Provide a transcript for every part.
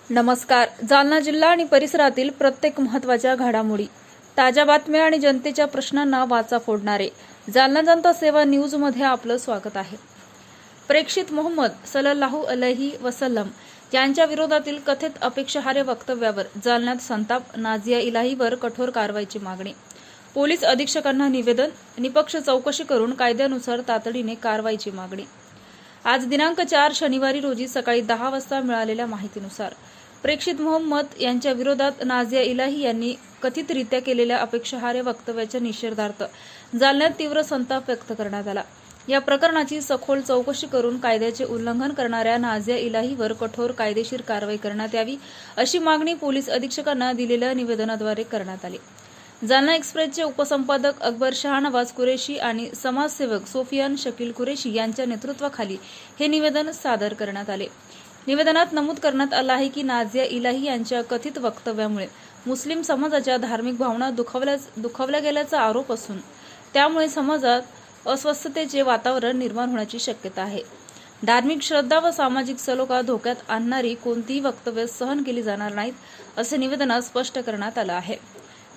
नमस्कार. जालना जिल्हा आणि परिसरातील प्रत्येक महत्त्वाच्या घडामोडी, ताज्या बातम्या आणि जनतेच्या प्रश्नांना वाचा फोडणारे जालना जनता सेवा न्यूजमध्ये आपलं स्वागत आहे. प्रेक्षित मोहम्मद सल्लल्लाहु अलैहि वसल्लम यांच्या विरोधातील कथित अपेक्षाहार्य वक्तव्यावर जालन्यात संताप. नाझिया इलाहीवर कठोर कारवाईची मागणी. पोलीस अधीक्षकांना निवेदन. निपक्ष चौकशी करून कायद्यानुसार तातडीने कारवाईची मागणी. आज दिनांक 4 शनिवारी रोजी सकाळी 10 वाजता मिळालेल्या माहितीनुसार प्रेक्षित मोहम्मद यांच्या विरोधात नाझिया इलाही यांनी कथितरित्या केलेल्या अपेक्षाहार्य वक्तव्याच्या निषेधार्थ जालन्यात तीव्र संताप व्यक्त करण्यात आला. या प्रकरणाची सखोल चौकशी करून कायद्याचे उल्लंघन करणाऱ्या नाझिया इलाहीवर कठोर कायदेशीर कारवाई करण्यात यावी अशी मागणी पोलीस अधीक्षकांना दिलेल्या निवेदनाद्वारे करण्यात आली. जालना एक्सप्रेसचे उपसंपादक अकबर शाहनवाज कुरेशी आणि समाजसेवक सोफियान शकील कुरेशी यांच्या नेतृत्वाखाली हे निवेदन सादर करण्यात आले. निवेदनात नमूद करण्यात आलं आहे की नाझिया इलाही यांच्या कथित वक्तव्यामुळे मुस्लिम समाजाच्या धार्मिक भावना दुखावल्या गेल्याचा आरोप असून त्यामुळे समाजात अस्वस्थतेचे वातावरण निर्माण होण्याची शक्यता आहे. धार्मिक श्रद्धा व सामाजिक सलोखा धोक्यात आणणारी कोणतीही वक्तव्य सहन केली जाणार नाहीत, असे निवेदनात स्पष्ट करण्यात आलं आहे.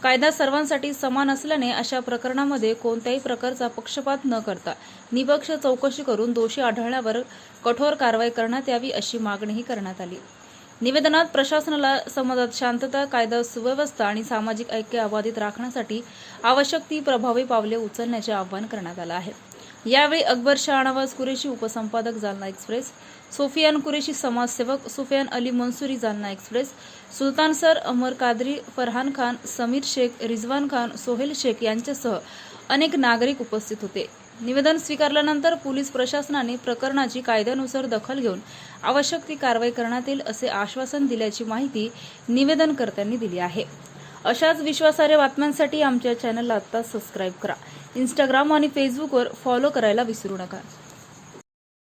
कायदा सर्वांसाठी समान असल्याने अशा प्रकरणामध्ये कोणत्याही प्रकारचा पक्षपात न करता निपक्ष चौकशी करून दोषी आढळल्यावर कठोर कारवाई करण्यात यावी अशी मागणीही करण्यात आली. निवेदनात प्रशासनाला समाजात शांतता, कायदा सुव्यवस्था आणि सामाजिक ऐक्य अबाधित राखण्यासाठी आवश्यक ती प्रभावी पावले उचलण्याचे आवाहन करण्यात आलं आहे. यावेळी अकबर शाहनवाज कुरेशी उपसंपादक जालना एक्सप्रेस, सोफियान कुरेशी समाजसेवक, सुफियान अली मंसुरी जालना एक्सप्रेस, सुलतान सर, अमर कादरी, फरहान खान, समीर शेख, रिजवान खान, सोहेल शेख यांच्यासह अनेक नागरिक उपस्थित होते. निवेदन स्वीकारल्यानंतर पोलीस प्रशासनाने प्रकरणाची कायद्यानुसार दखल घेऊन आवश्यक ती कारवाई करण्यात येईल असे आश्वासन दिल्याची माहिती निवेदनकर्त्यांनी दिली आहे. अशाच विश्वासार्ह बातम्यांसाठी आमच्या चॅनलला आता सबस्क्राईब करा. इंस्टाग्राम आणि फेसबुकवर फॉलो करायला विसरू नका.